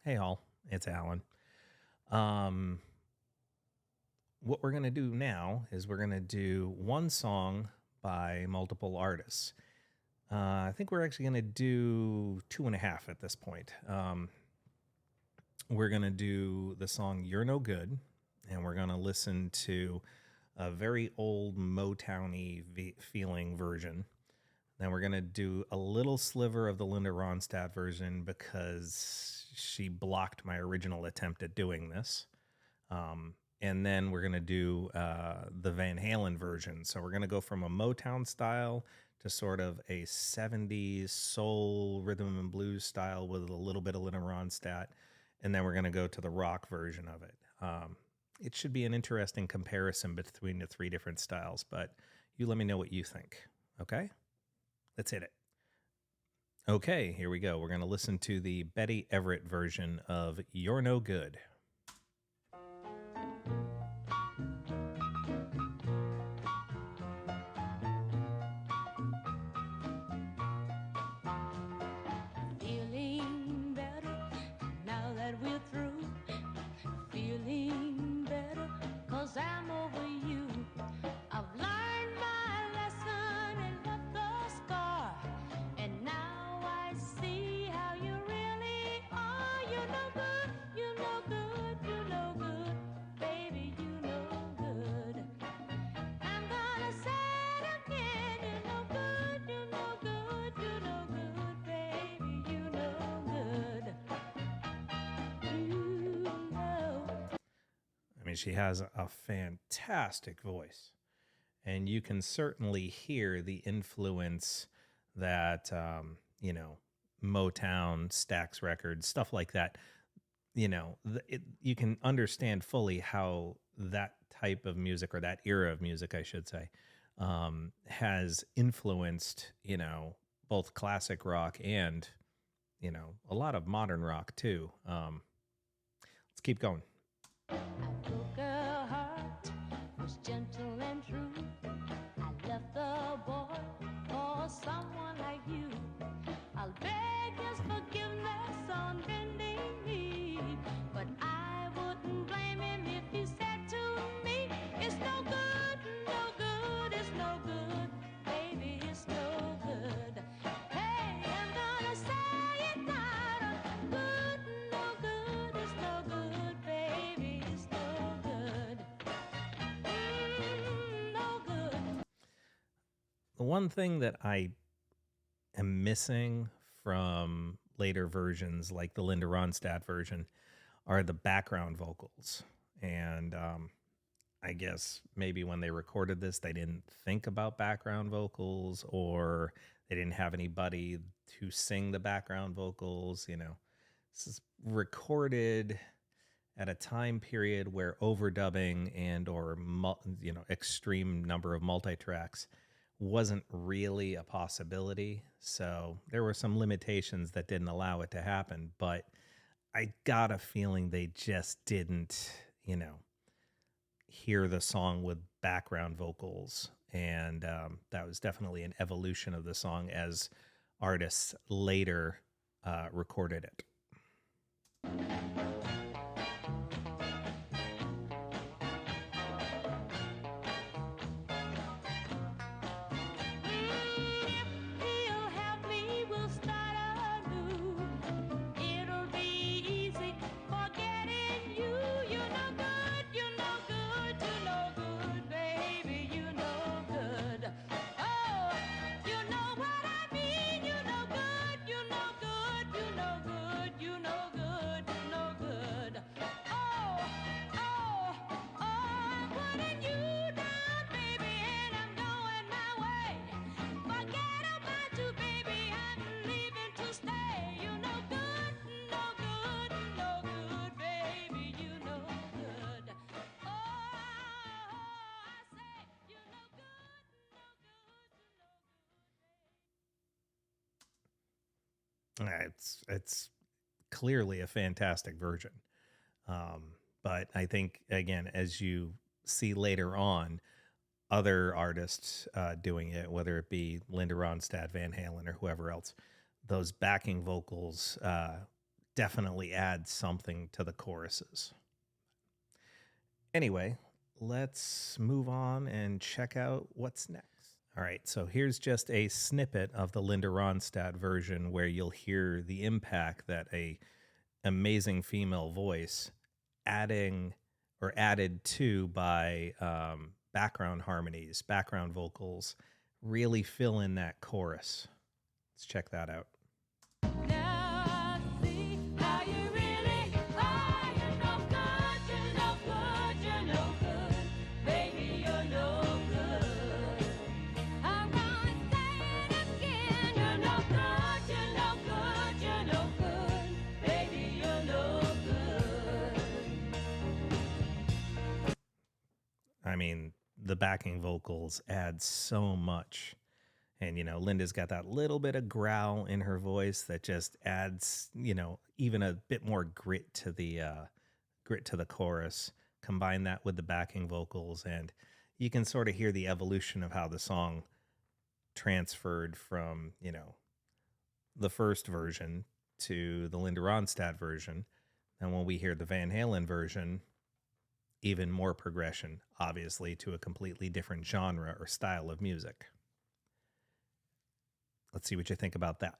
Hey, all, it's Alan. Um, what we're going to do now is we're going to do one song by multiple artists. I think we're actually going to do two and a half at this point. We're going to do the song You're No Good, and we're going to listen to a very old Motown-y feeling version. Then we're going to do a little sliver of the Linda Ronstadt version because she blocked my original attempt at doing this. And then we're going to do the Van Halen version. So we're going to go from a Motown style to sort of a 70s soul rhythm and blues style with a little bit of Linda Ronstadt. And then we're going to go to the rock version of it. It should be an interesting comparison between the three different styles, but you let me know what you think. Okay? Let's hit it. Okay, here we go. We're going to listen to the Betty Everett version of You're No Good. Feeling better now that we're through. Feeling better 'cause I'm over you. I've learned my lesson and left the scar. And now I see how you really are. You're no good, you're no good, you're no good. Baby, you're no good. I'm gonna say it again. You're no good, you're no good, you're no good. Baby, you're no good. You know. I mean, she has a fantastic voice, and you can certainly hear the influence that, Motown, Stax Records, stuff like that. You can understand fully how that type of music, or that era of music, I should say, has influenced, both classic rock and, a lot of modern rock too. Let's keep going. I broke her heart, was gentle and true. I left the boy for someone like you. I'll beg his forgiveness on bending knee, but I wouldn't blame him if he said to me, it's no good, no good, it's no good, baby, it's no good. Hey, I'm gonna say it louder. Good, no good, it's no good, baby, it's no good. No good. The one thing that I am missing from later versions, like the Linda Ronstadt version, are the background vocals. And I guess maybe when they recorded this, they didn't think about background vocals, or they didn't have anybody to sing the background vocals. This is recorded at a time period where overdubbing and or extreme number of multi-tracks wasn't really a possibility. So there were some limitations that didn't allow it to happen, but I got a feeling they just didn't, hear the song with background vocals. And that was definitely an evolution of the song as artists later recorded it. If he'll help me, we'll start anew. It'll be easy forgetting you. You're no good, you're no good, you're no good, baby, you're no good. Oh, you know what I mean. You're no good, you're no good, you're no good, you're no good, you're no good. Oh, oh, oh, I'm putting you down, baby, and I'm going my way. Forget about you, baby, I'm leaving to stay. You're no good, no good, no good, baby, you're no good. Oh, I say, you're no good, no good, no good. It's clearly a fantastic version. But I think, again, as you see later on, other artists doing it, whether it be Linda Ronstadt, Van Halen, or whoever else, those backing vocals definitely adds something to the choruses. Anyway, let's move on and check out what's next. All right, so here's just a snippet of the Linda Ronstadt version where you'll hear the impact that a amazing female voice added to by background harmonies, background vocals, really fill in that chorus. Let's check that out. Now I see how you really are. You're no good, you're no good, you're no good. Baby, you're no good. I'm gonna say it again. You're no good, you're no good, you're no good. Baby, you're no good. I mean, the backing vocals add so much. And, Linda's got that little bit of growl in her voice that just adds, even a bit more grit to the chorus. Combine that with the backing vocals, and you can sort of hear the evolution of how the song transferred from, the first version to the Linda Ronstadt version. And when we hear the Van Halen version, even more progression, obviously, to a completely different genre or style of music. Let's see what you think about that.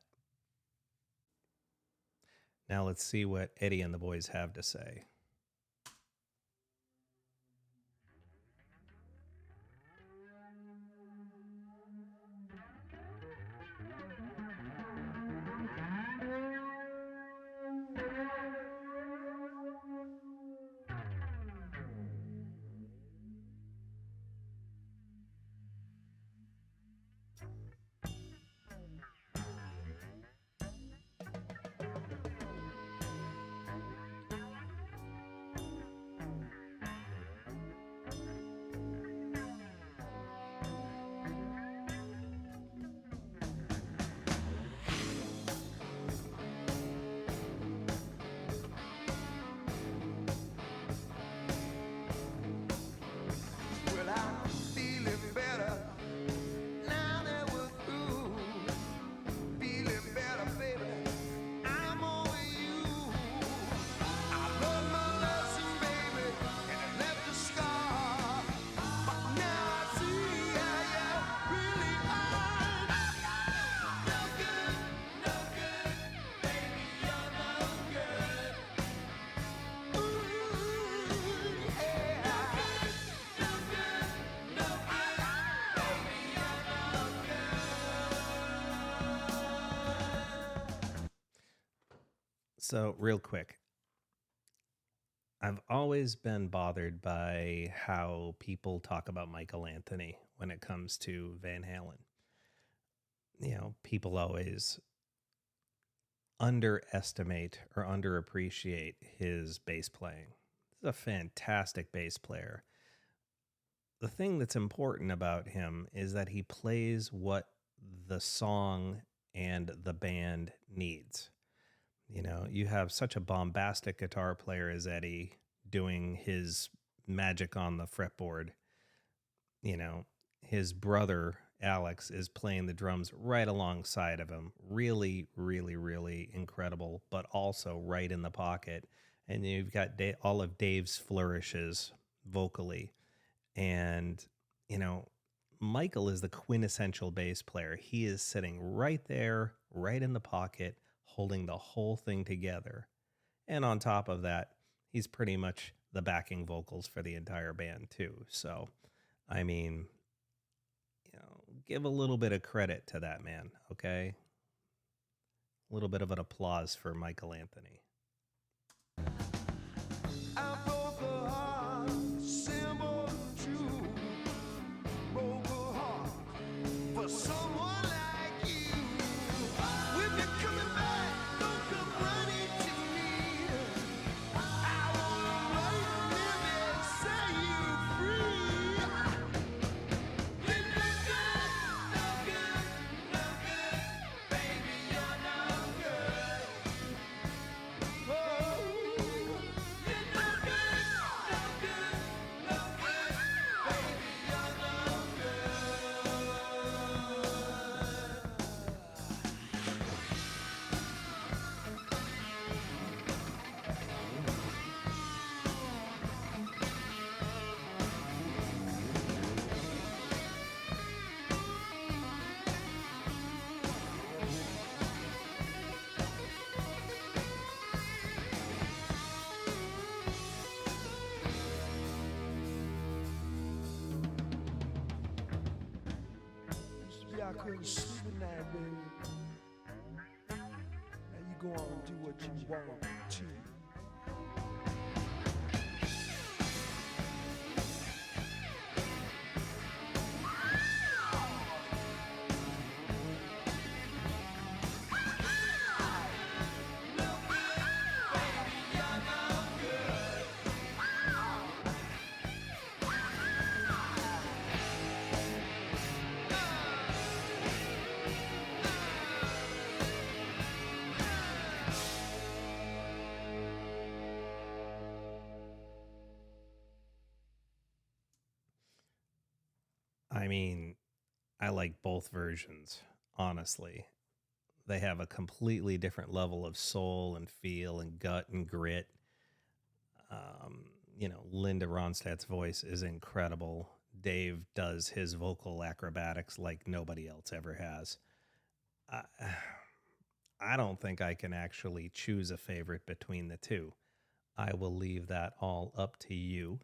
Now let's see what Eddie and the boys have to say. Well, I'm feeling better now that we're through. Feeling better, baby. I'm over you. I learned my lesson, baby, and it left a scar. But now I see how you really are. No good, no good, baby, you're no good. Ooh, yeah. No good, no good, baby, you're no good. So, real quick, I've always been bothered by how people talk about Michael Anthony when it comes to Van Halen. People always underestimate or underappreciate his bass playing. He's a fantastic bass player. The thing that's important about him is that he plays what the song and the band needs. You have such a bombastic guitar player as Eddie doing his magic on the fretboard. His brother, Alex, is playing the drums right alongside of him. Really, really, really incredible, but also right in the pocket. And you've got all of Dave's flourishes vocally. And, Michael is the quintessential bass player. He is sitting right there, right in the pocket, holding the whole thing together. And on top of that, he's pretty much the backing vocals for the entire band too. So, I mean, give a little bit of credit to that man, okay? A little bit of an applause for Michael Anthony. I broke a heart, symbol of truth. Broke a heart for someone like you. When you're coming back, don't come running to me. I wanna write, live, and set you free. You're no good, no good, no good. Baby, you're no good. Oh, you're no good. sleeping now, baby. Now you go on and do what you want to. I mean, I like both versions, honestly. They have a completely different level of soul and feel and gut and grit. Linda Ronstadt's voice is incredible. Dave does his vocal acrobatics like nobody else ever has. I, I don't think I can actually choose a favorite between the two. I will leave that all up to you.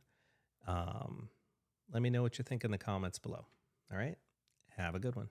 Um, Let me know what you think in the comments below. All right. Have a good one.